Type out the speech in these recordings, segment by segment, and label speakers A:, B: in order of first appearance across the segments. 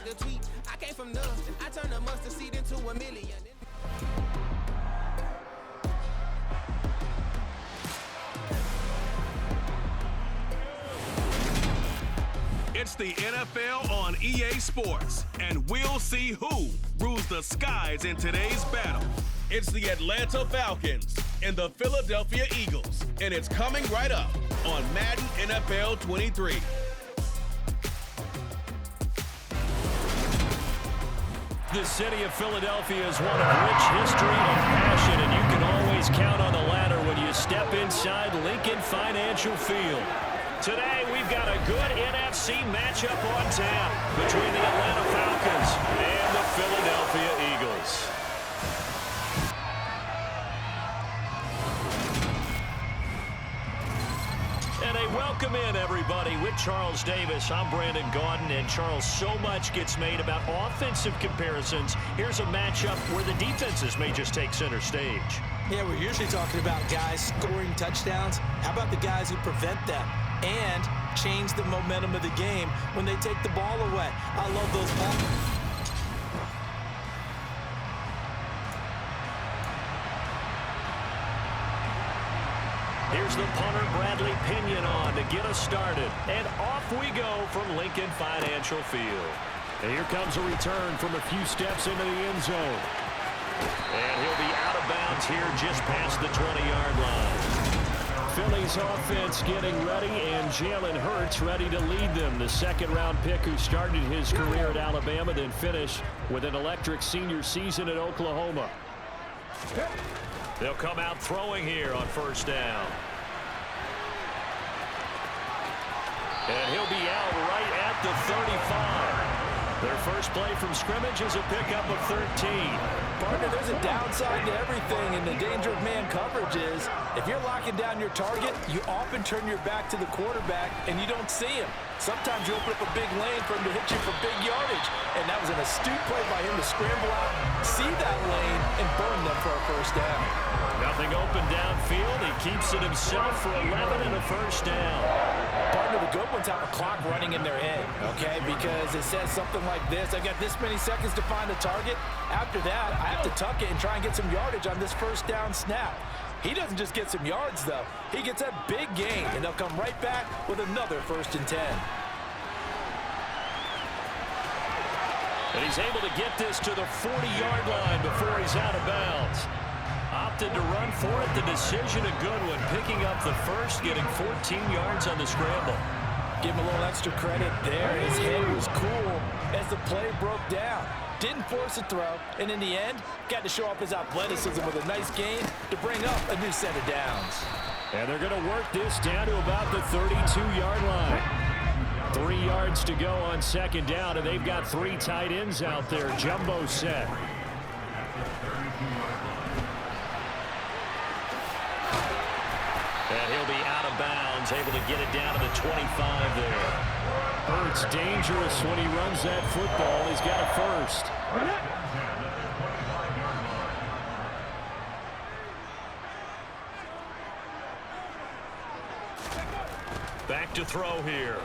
A: like a tweet. I came from nothing. I turned a mustard seed into $1 million.
B: It's the NFL on EA Sports, and we'll see who rules the skies in today's battle. It's the Atlanta Falcons and the Philadelphia Eagles, and it's coming right up on Madden NFL 23.
C: The city of Philadelphia is one of rich history and passion, and you can always count on the ladder when you step inside Lincoln Financial Field. Today, we've got a good NFC matchup on tap between the Atlanta Falcons and the Philadelphia Eagles. And a welcome in, everybody. With Charles Davis, I'm Brandon Gaudin. And Charles, so much gets made about offensive comparisons. Here's a matchup where the defenses may just take center stage.
D: Yeah, we're usually talking about guys scoring touchdowns. How about the guys who prevent them and change the momentum of the game when they take the ball away? I love those balls.
C: Here's the punter, Bradley Pinion, on to get us started. And off we go from Lincoln Financial Field. And here comes a return from a few steps into the end zone. And he'll be out of bounds here just past the 20-yard line. Philly's offense getting ready, and Jalen Hurts ready to lead them. The second-round pick who started his career at Alabama, then finished with an electric senior season at Oklahoma. They'll come out throwing here on first down. And he'll be out right at the 35. Their first play from scrimmage is a pickup of 13.
D: Partner, there's a downside to everything, and the danger of man coverage is if you're locking down your target, you often turn your back to the quarterback and you don't see him. Sometimes you open up a big lane for him to hit you for big yardage, and that was an astute play by him to scramble out, see that lane, and burn them for a first down.
C: Nothing open downfield. He keeps it himself for 11 and a first down.
D: Partner, the good ones have a clock running in their head, okay, because it says something like this: I've got this many seconds to find the target. After that, I have to tuck it and try and get some yardage on this first down snap. He doesn't just get some yards, though. He gets a big gain, and they'll come right back with another 1st and 10.
C: And he's able to get this to the 40-yard line before he's out of bounds. Opted to run for it. The decision a good one. Picking up the first, getting 14 yards on the scramble.
D: Give him a little extra credit there. His head was cool as the play broke down. Didn't force a throw, and in the end, got to show off his athleticism with a nice gain to bring up a new set of downs.
C: And they're going to work this down to about the 32-yard line. 3 yards to go on second down, and they've got 3 tight ends out there. Jumbo set. And he'll be out of bounds, able to get it down to the 25 there. Hurts dangerous when he runs that football. He's got a first. Back to throw here.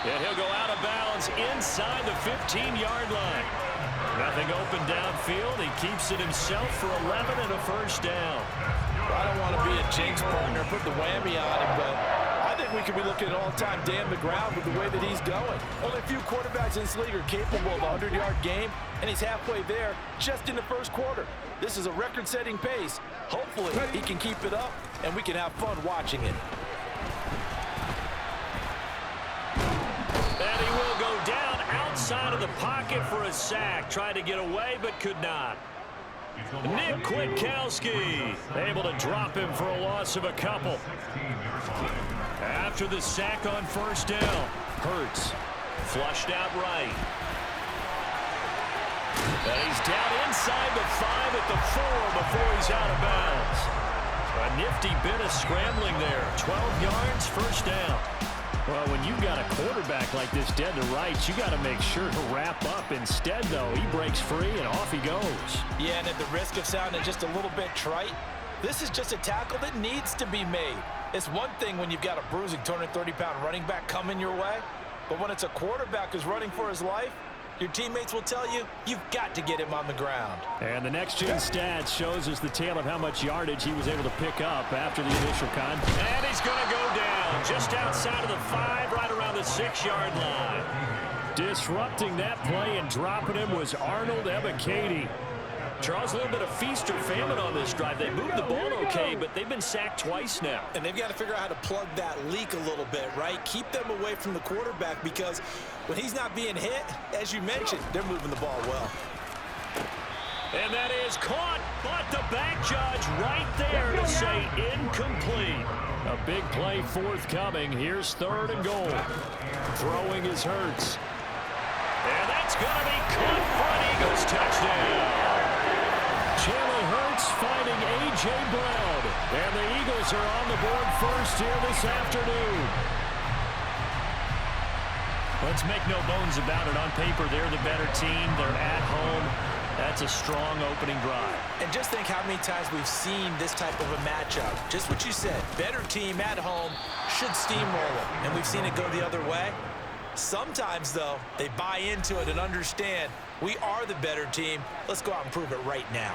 C: And he'll go out of bounds inside the 15-yard line. Nothing open downfield. He keeps it himself for 11 and a first down.
D: I don't want to be a jinx, partner, put the whammy on him, but I think we could be looking at all-time damn the ground with the way that he's going. Only a few quarterbacks in this league are capable of a 100-yard game, and he's halfway there just in the first quarter. This is a record-setting pace. Hopefully, he can keep it up, and we can have fun watching it.
C: And he will go down outside of the pocket for a sack. Tried to get away, but could not. Nick Kwiatkowski able to drop him for a loss of a couple. After the sack on first down, Hurts flushed out right. And he's down inside the 5 at the 4 before he's out of bounds. A nifty bit of scrambling there. 12 yards, first down. Well, when you got a quarterback like this dead to rights, you got to make sure to wrap up. Instead, though, he breaks free and off he goes.
D: Yeah, and at the risk of sounding just a little bit trite, This is just a tackle that needs to be made. It's one thing when you've got a bruising 230-pound running back coming your way, but when it's a quarterback who's running for his life, your teammates will tell you, you've got to get him on the ground.
C: And the next-gen stats shows us the tale of how much yardage he was able to pick up after the initial contact. And he's going to go down just outside of the 5, right around the 6-yard line. Disrupting that play and dropping him was Arnold Ebiketie. Charles, a little bit of feast or famine on this drive. They moved the ball okay, but they've been sacked twice now.
D: And they've got to figure out how to plug that leak a little bit, right? Keep them away from the quarterback because when he's not being hit, as you mentioned, they're moving the ball well.
C: And that is caught, but the back judge right there to say incomplete. A big play forthcoming. Here's 3rd and goal. Throwing is Hurts. And that's going to be caught for an Eagles touchdown. Jalen Hurts finding A.J. Brown. And the Eagles are on the board first here this afternoon. Let's make no bones about it. On paper, they're the better team. They're at home. That's a strong opening drive.
D: And just think how many times we've seen this type of a matchup. Just what you said. Better team at home should steamroll it. And we've seen it go the other way. Sometimes, though, they buy into it and understand we are the better team. Let's go out and prove it right now.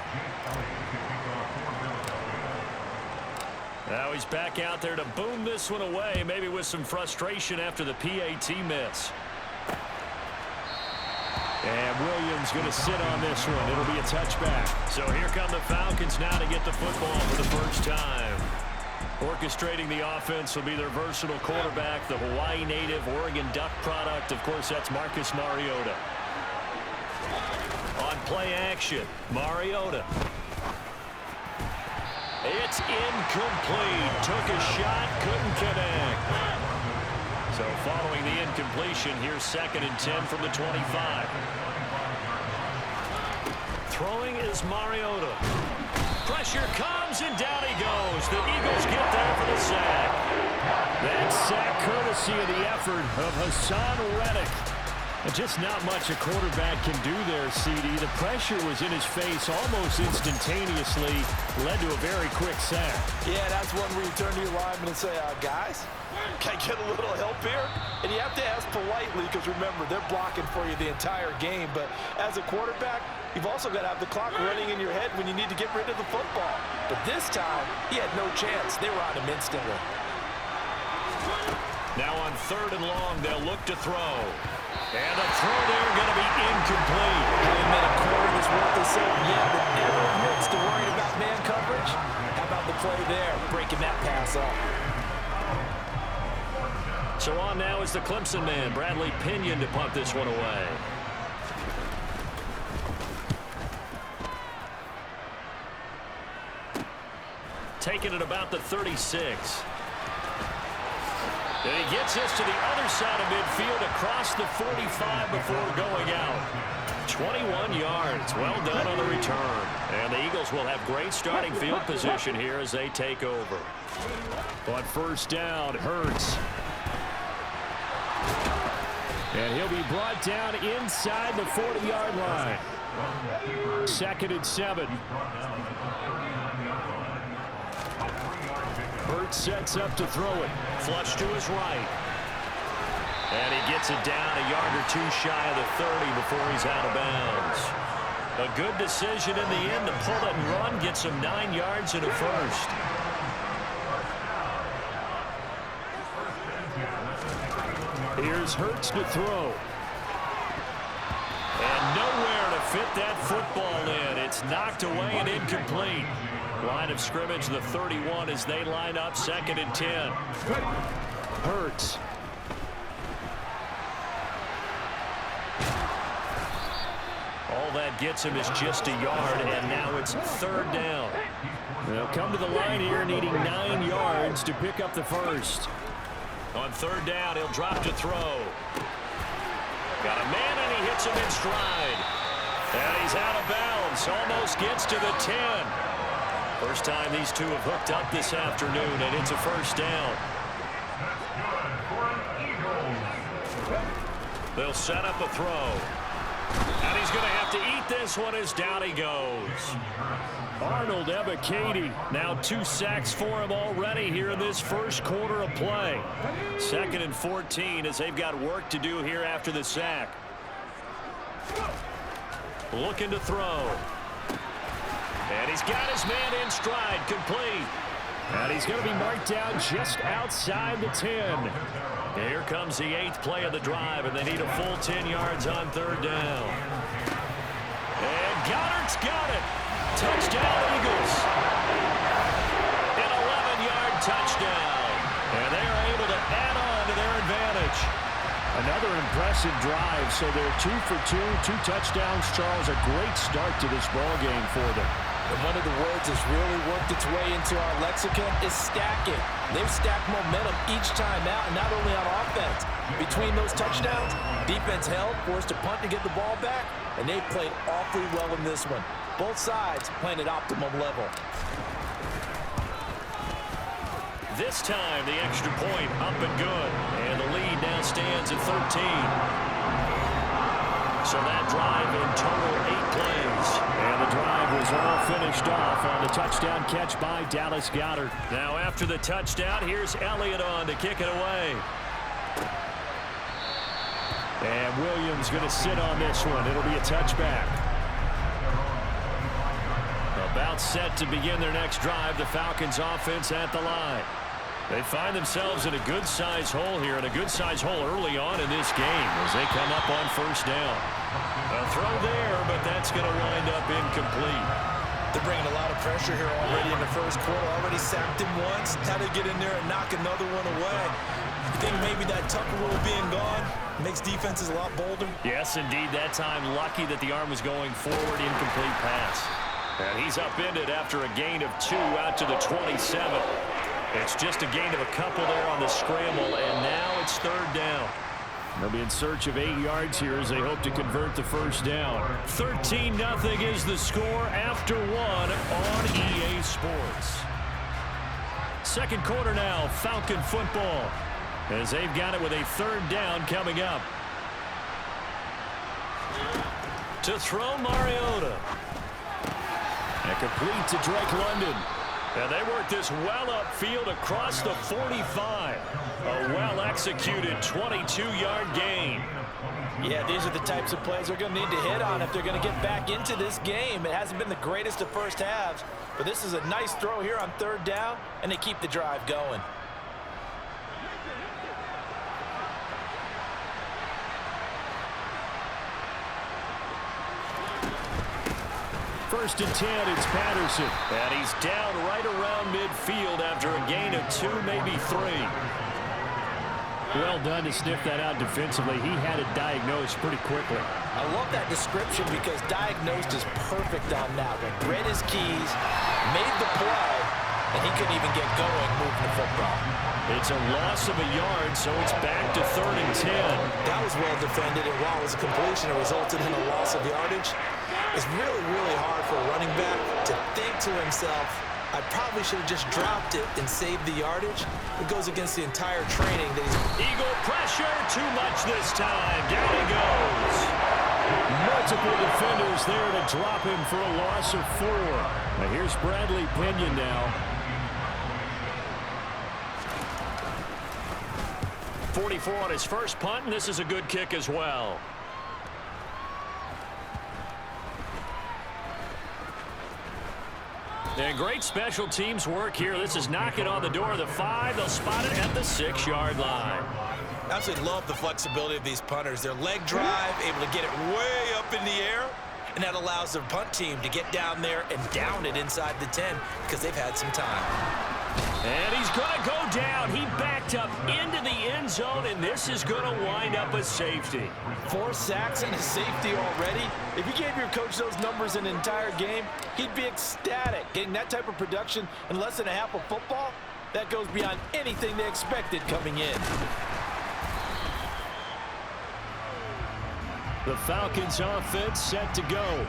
C: Now he's back out there to boom this one away, maybe with some frustration after the PAT miss. And Williams going to sit on this one. It'll be a touchback. So here come the Falcons now to get the football for the first time. Orchestrating the offense will be their versatile quarterback, the Hawaii native, Oregon Duck product. Of course, that's Marcus Mariota. On play action, Mariota. It's incomplete. Took a shot, couldn't connect. So following the incompletion, here's 2nd and 10 from the 25. Throwing is Mariota. Pressure comes, and down he goes. The Eagles get there for the sack. That sack courtesy of the effort of Hassan Reddick. And just not much a quarterback can do there, CD. The pressure was in his face almost instantaneously, led to a very quick sack.
D: Yeah, that's one where you turn to your lineman and say, guys, can I get a little help here? And you have to ask politely because, remember, they're blocking for you the entire game. But as a quarterback, you've also got to have the clock running in your head when you need to get rid of the football. But this time, he had no chance. They were on him instantly.
C: Now on 3rd and long, they'll look to throw. And the throw there going to be incomplete.
D: And a corner that's worth the same. Yeah, but never admits to worrying about man coverage. How about the play there, breaking that pass off?
C: So on now is the Clemson man, Bradley Pinion, to punt this one away. Taking it about the 36. And he gets this to the other side of midfield across the 45 before going out. 21 yards. Well done on the return. And the Eagles will have great starting field position here as they take over. On 1st down, Hurts. And he'll be brought down inside the 40-yard line. 2nd and 7. Hurts sets up to throw it. Flush to his right. And he gets it down a yard or 2 shy of the 30 before he's out of bounds. A good decision in the end to pull it and run. Gets him 9 yards and a first. Here's Hurts to throw. And nowhere to fit that football in. It's knocked away and incomplete. Line of scrimmage, the 31 as they line up, 2nd and 10. Hurts. All that gets him is just a yard, and now it's 3rd down. They'll come to the line here needing 9 yards to pick up the first. On 3rd down, he'll drop to throw. Got a man, and he hits him in stride. And he's out of bounds, almost gets to the 10. First time these two have hooked up this afternoon, and it's a 1st down. They'll set up a throw. And he's going to have to eat this one as down he goes. Arnold Ebiketie, now 2 sacks for him already here in this first quarter of play. 2nd and 14 as they've got work to do here after the sack. Looking to throw. And he's got his man in stride, complete. And he's going to be marked down just outside the 10. Here comes the 8th play of the drive, and they need a full 10 yards on 3rd down. And Goddard's got it. Touchdown, Eagles. An 11-yard touchdown. And they are able to add on to their advantage. Another impressive drive, so they're 2 for 2, 2 touchdowns. Charles, a great start to this ball game for them.
D: And one of the words that's really worked its way into our lexicon is stacking. They've stacked momentum each time out, and not only on offense. Between those touchdowns, defense held, forced a punt to get the ball back, and they played awfully well in this one. Both sides playing at optimum level.
C: This time, the extra point up and good. And the lead now stands at 13. So that drive in total 8 plays. And the drive was all finished off on the touchdown catch by Dallas Goedert. Now after the touchdown, here's Elliott on to kick it away. And Williams going to sit on this one. It'll be a touchback. About set to begin their next drive, the Falcons offense at the line. They find themselves in a good-sized hole here, and a good-sized hole early on in this game as they come up on 1st down. A throw there, but that's going to wind up incomplete.
D: They're bringing a lot of pressure here already in the first quarter. Already sacked him once. Had to get in there and knock another one away. You think maybe that Tucker rule being gone makes defenses a lot bolder?
C: Yes, indeed. That time, lucky that the arm was going forward. Incomplete pass. And he's upended after a gain of 2 out to the 27. It's just a gain of a couple there on the scramble, and now it's 3rd down. They'll be in search of 8 yards here as they hope to convert the 1st down. 13-0 is the score after 1 on EA Sports. 2nd quarter now, Falcon football, as they've got it with a 3rd down coming up. To throw Mariota. And complete to Drake London. And they work this well upfield across the 45. A well-executed 22-yard gain.
D: Yeah, these are the types of plays they're going to need to hit on if they're going to get back into this game. It hasn't been the greatest of first halves, but this is a nice throw here on 3rd down, and they keep the drive going.
C: First and 10, it's Patterson. And he's down right around midfield after a gain of 2, maybe 3. Well done to sniff that out defensively. He had it diagnosed pretty quickly.
D: I love that description because diagnosed is perfect on that one. Read his keys, made the play, and he couldn't even get going moving the football.
C: It's a loss of a yard, so it's back to 3rd and 10.
D: That was well defended, and while it was a completion, it resulted in a loss of yardage. It's really, really hard for a running back to think to himself, I probably should have just dropped it and saved the yardage. It goes against the entire training that he's...
C: Eagle pressure, too much this time. Down he goes. Multiple defenders there to drop him for a loss of 4. Now here's Bradley Pinion now. 44 on his first punt, and this is a good kick as well. And great special teams work here. This is knocking on the door of the 5. They'll spot it at the 6-yard line.
D: Absolutely love the flexibility of these punters. Their leg drive, able to get it way up in the air, and that allows their punt team to get down there and down it inside the 10 because they've had some time.
C: And he's going to go down. He backed up into the end zone, and this is going to wind up a safety.
D: 4 sacks and a safety already. If you gave your coach those numbers in an entire game, he'd be ecstatic. Getting that type of production in less than a half of football, that goes beyond anything they expected coming in.
C: The Falcons offense set to go.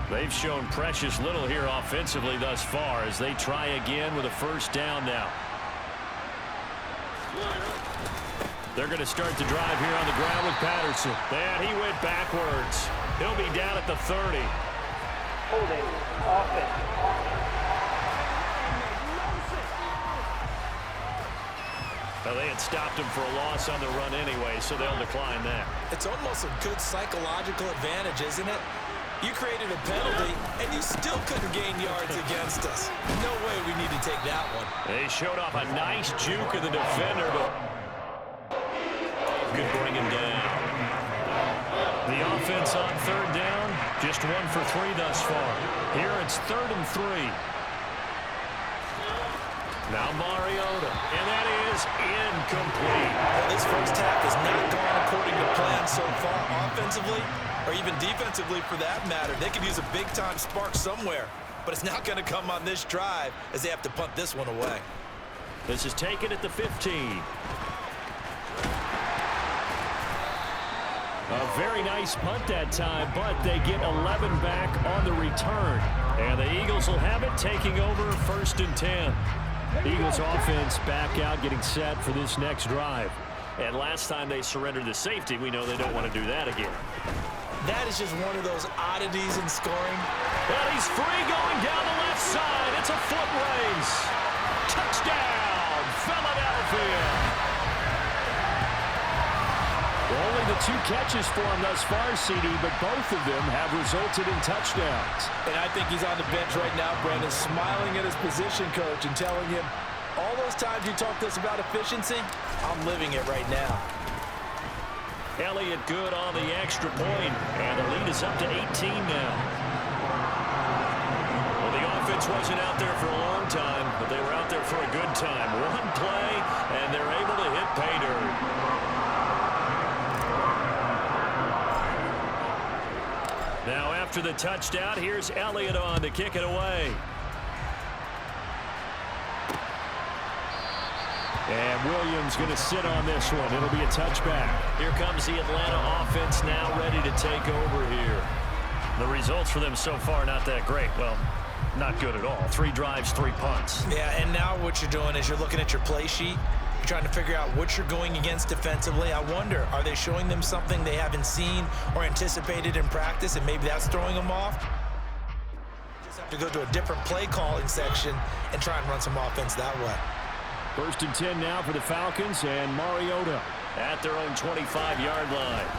C: They've shown precious little here offensively thus far as they try again with a 1st down now. They're going to start the drive here on the ground with Patterson. And he went backwards. He'll be down at the 30.
E: Holding offense.
C: Well, they had stopped him for a loss on the run anyway, so they'll decline that.
D: It's almost a good psychological advantage, isn't it? You created a penalty, and you still couldn't gain yards against us. No way we need to take that one.
C: They showed off a nice juke of the defender, but could bring him down. The offense on third down, just 1 for 3 thus far. Here it's 3rd and 3. Now Mariota, and that is incomplete.
D: Well, this first half has not gone according to plan so far offensively, or even defensively for that matter. They could use a big-time spark somewhere, but it's not going to come on this drive as they have to punt this one away.
C: This is taken at the 15. A very nice punt that time, but they get 11 back on the return. And the Eagles will have it, taking over 1st and 10. Eagles offense back out, getting set for this next drive. And last time they surrendered the safety, we know they don't want to do that again.
D: That is just one of those oddities in scoring.
C: Well, he's free going down the left side. It's a foot race. Touchdown, Philadelphia. Only the 2 catches for him thus far, CD, but both of them have resulted in touchdowns.
D: And I think he's on the bench right now, Brandon, smiling at his position coach and telling him, all those times you talked to us about efficiency, I'm living it right now.
C: Elliott good on the extra point, and the lead is up to 18 now. Well, the offense wasn't out there for a long time, but they were out there for a good time. One play, and they're able to hit pay dirt. Now after the touchdown, here's Elliott on to kick it away. And Williams going to sit on this one. It'll be a touchback. Here comes the Atlanta offense now ready to take over here. The results for them so far not that great. Well, not good at all. 3 drives, 3 punts.
D: Yeah, and now what you're doing is you're looking at your play sheet. You're trying to figure out what you're going against defensively. I wonder, are they showing them something they haven't seen or anticipated in practice, and maybe that's throwing them off? Just have to go to a different play calling section and try and run some offense that way.
C: 1st and 10 now for the Falcons, and Mariota at their own 25-yard line.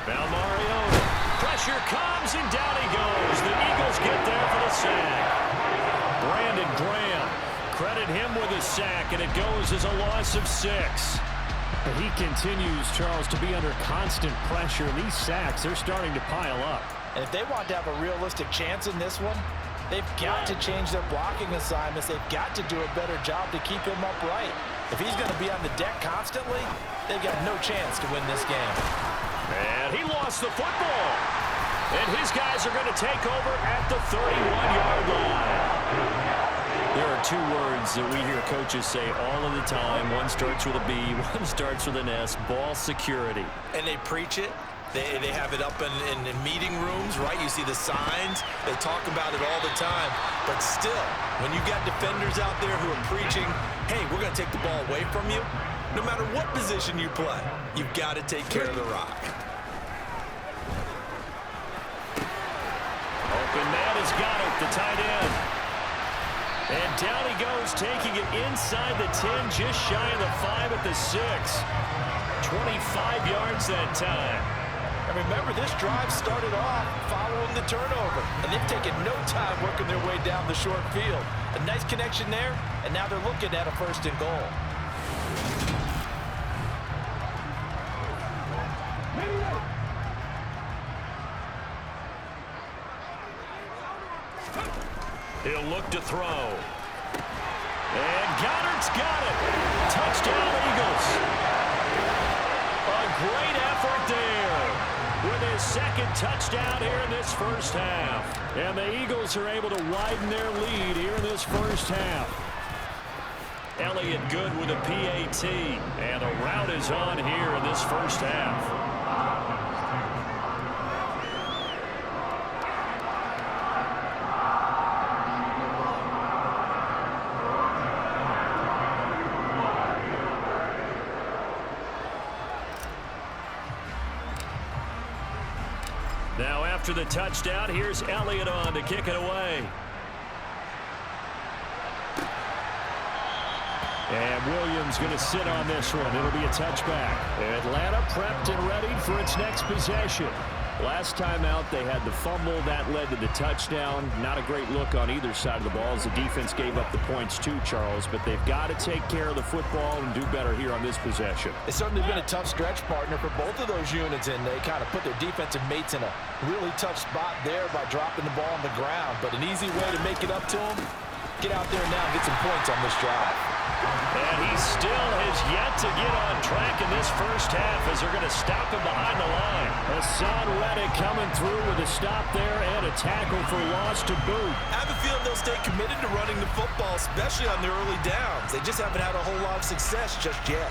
C: Now Mariota. Pressure comes, and down he goes. The Eagles get there for the sack. Brandon Graham. Credit him with a sack, and it goes as a loss of 6. But he continues, Charles, to be under constant pressure. And these sacks, they're starting to pile up.
D: And if they want to have a realistic chance in this one, they've got to change their blocking assignments. They've got to do a better job to keep him upright. If he's going to be on the deck constantly, they've got no chance to win this game.
C: And he lost the football. And his guys are going to take over at the 31-yard line. There are 2 words that we hear coaches say all of the time. One starts with a B, one starts with an S, ball security.
D: And they preach it. They have it up in meeting rooms, right? You see the signs. They talk about it all the time. But still, when you got defenders out there who are preaching, hey, we're going to take the ball away from you, no matter what position you play, you've got to take care of the rock.
C: Open man has got it, the tight end. And down he goes, taking it inside the 10, just shy of the 5 at the 6. 25 yards that time.
D: And remember, this drive started off following the turnover. And they've taken no time working their way down the short field. A nice connection there, and now they're looking at a 1st and goal.
C: He'll look to throw. And Goddard's got it. Touchdown, Eagles. A great effort there with his 2nd touchdown here in this first half. And the Eagles are able to widen their lead here in this first half. Elliott good with a PAT. And the route is on here in this first half. Now after the touchdown, here's Elliott on to kick it away. And Williams going to sit on this one. It'll be a touchback. Atlanta prepped and ready for its next possession. Last time out, they had the fumble. That led to the touchdown. Not a great look on either side of the ball as the defense gave up the points too, Charles. But they've got to take care of the football and do better here on this possession.
D: It's certainly been a tough stretch, partner, for both of those units, and they kind of put their defensive mates in a really tough spot there by dropping the ball on the ground. But an easy way to make it up to them, get out there now and get some points on this drive.
C: And he still has yet to get on track in this first half as they're going to stop him behind the line. Hassan Reddick coming through with a stop there and a tackle for loss to boot.
D: I have a feeling they'll stay committed to running the football, especially on the early downs. They just haven't had a whole lot of success just yet.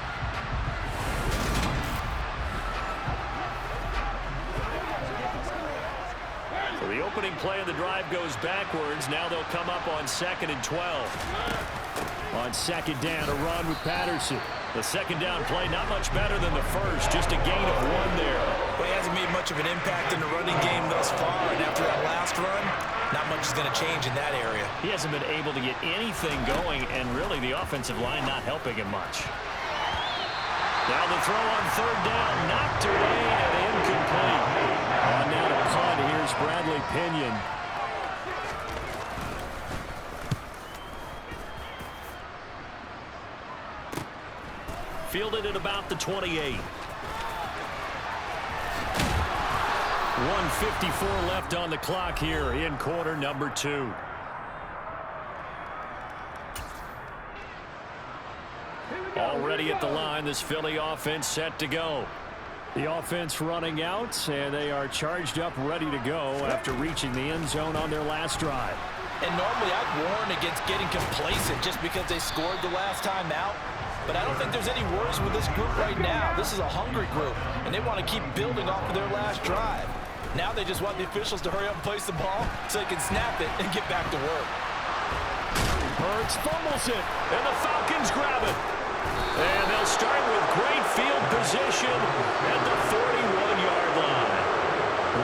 C: So the opening play of the drive goes backwards. Now they'll come up on 2nd and 12. On 2nd down, a run with Patterson. The 2nd down play, not much better than the first. Just a gain of 1 there.
D: Well, he hasn't made much of an impact in the running game thus far. And after that last run, not much is going to change in that area.
C: He hasn't been able to get anything going, and really the offensive line not helping him much. Now the throw on 3rd down, knocked away and incomplete. On now to punt, here's Bradley Pinion. Fielded at about the 28. 1:54 left on the clock here in quarter number 2. Already at the line, this Philly offense set to go. The offense running out, and they are charged up, ready to go after reaching the end zone on their last drive.
D: And normally I'd warn against getting complacent just because they scored the last time out. But I don't think there's any worries with this group right now. This is a hungry group, and they want to keep building off of their last drive. Now they just want the officials to hurry up and place the ball so they can snap it and get back to work.
C: Hurts fumbles it, and the Falcons grab it. And they'll start with great field position at the 41-yard line.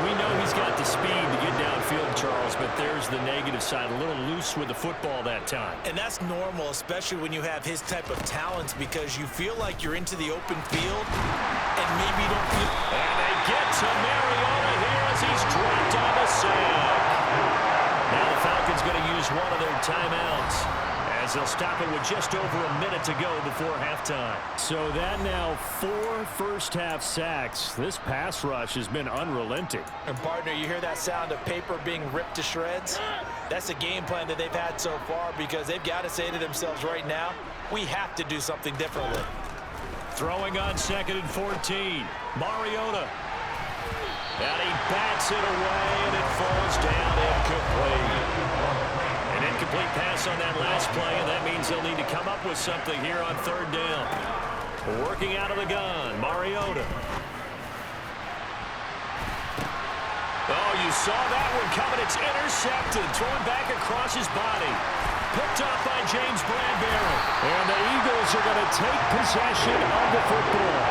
C: We know he's got the speed to get downfield, Charles, but there's the negative side. A little loose with the football that time.
D: And that's normal, especially when you have his type of talents, because you feel like you're into the open field and maybe you don't feel...
C: And they get to Mariota here as he's dropped on the sack. Now the Falcons going to use one of their timeouts, as they'll stop it with just over a minute to go before halftime. So that now 4 first-half sacks. This pass rush has been unrelenting.
D: And, partner, you hear that sound of paper being ripped to shreds? That's the game plan that they've had so far, because they've got to say to themselves right now, we have to do something differently.
C: Throwing on 2nd and 14. Mariota. And he bats it away, and it falls down incomplete. An incomplete pass on that last play, and that means they'll need to come up with something here on 3rd down. Working out of the gun, Mariota. Oh, you saw that one coming. It's intercepted, thrown back across his body. Picked up by James Bradbury. And the Eagles are going to take possession of the football.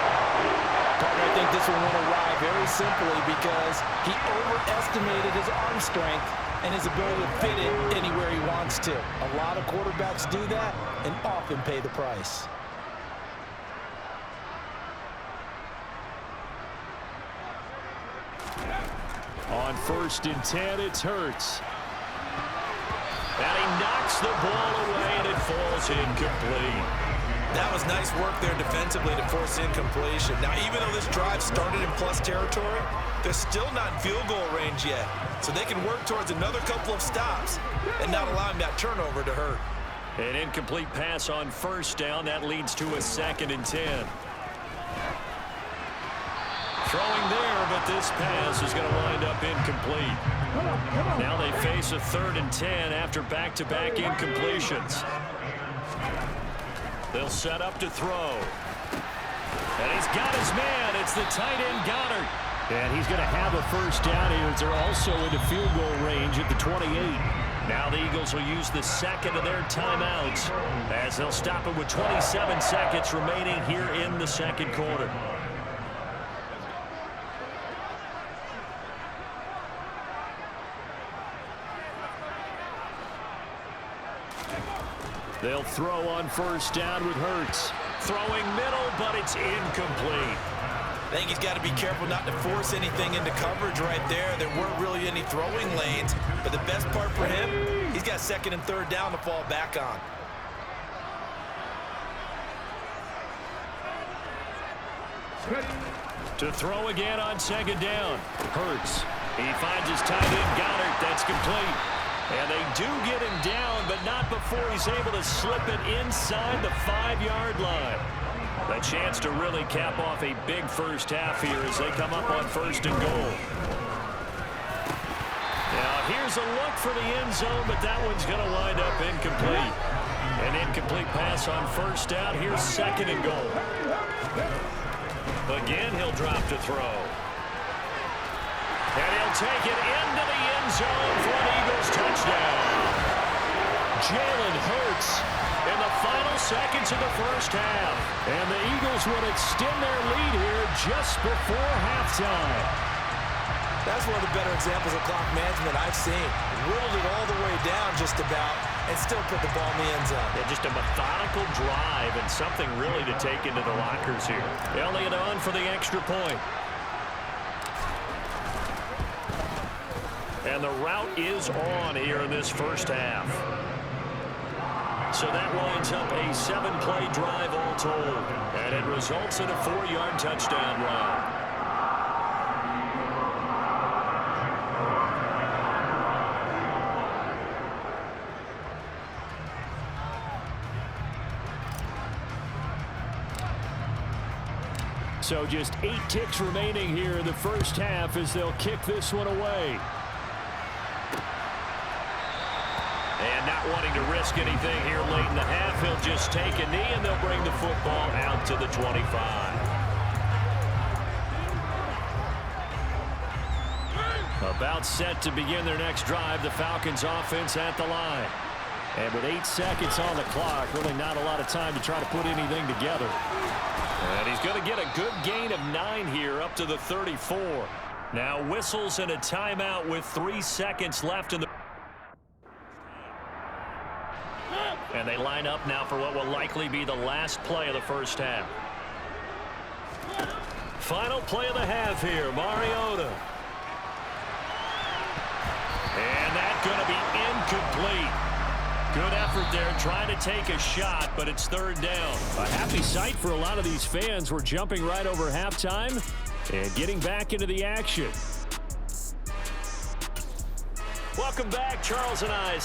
D: I think this one went awry very simply because he overestimated his arm strength and his ability to fit it anywhere he wants to. A lot of quarterbacks do that and often pay the price.
C: On 1st and 10, it's Hurts. And he knocks the ball away, and it falls incomplete.
D: That was nice work there defensively to force incompletion. Now, even though this drive started in plus territory, they're still not in field goal range yet. So they can work towards another couple of stops and not allowing that turnover to hurt.
C: An incomplete pass on 1st down. That leads to a 2nd and 10. Throwing there, but this pass is going to wind up incomplete. Now they face a 3rd and 10 after back-to-back incompletions. They'll set up to throw. And he's got his man. It's the tight end, Goddard. And he's going to have a 1st down here as they're also into field goal range at the 28. Now the Eagles will use the 2nd of their timeouts as they'll stop it with 27 seconds remaining here in the 2nd quarter. They'll throw on first down with Hurts. Throwing middle, but it's incomplete.
D: I think he's got to be careful not to force anything into coverage right there. There weren't really any throwing lanes, but the best part for him, he's got second and third down to fall back on.
C: To throw again on second down. Hurts. He finds his tight end, Goddard. That's complete. And they do get him down, but not before he's able to slip it inside the 5-yard line. A chance to really cap off a big first half here as they come up on first and goal. Now here's a look for the end zone, but that one's going to wind up incomplete. An incomplete pass on first down. Here's second and goal. Again, he'll drop to throw. And he'll take it into the end zone for an Eagles touchdown. Jalen Hurts in the final seconds of the first half. And the Eagles would extend their lead here just before halftime.
D: That's one of the better examples of clock management I've seen. Whittled it all the way down just about and still put the ball in the end zone.
C: Yeah, just a methodical drive and something really to take into the lockers here. Elliott on for the extra point. And the route is on here in this first half. So that winds up a 7-play drive all told. And it results in a 4-yard touchdown run. So just 8 ticks remaining here in the first half as they'll kick this one away. And not wanting to risk anything here late in the half, he'll just take a knee and they'll bring the football out to the 25. About set to begin their next drive, the Falcons offense at the line. And with 8 seconds on the clock, really not a lot of time to try to put anything together. And he's going to get a good gain of 9 here up to the 34. Now whistles and a timeout with 3 seconds left in the... And they line up now for what will likely be the last play of the first half. Final play of the half here, Mariota. And that's going to be incomplete. Good effort there trying to take a shot, but it's third down. A happy sight for a lot of these fans. We're jumping right over halftime and getting back into the action. Welcome back, Charles and I.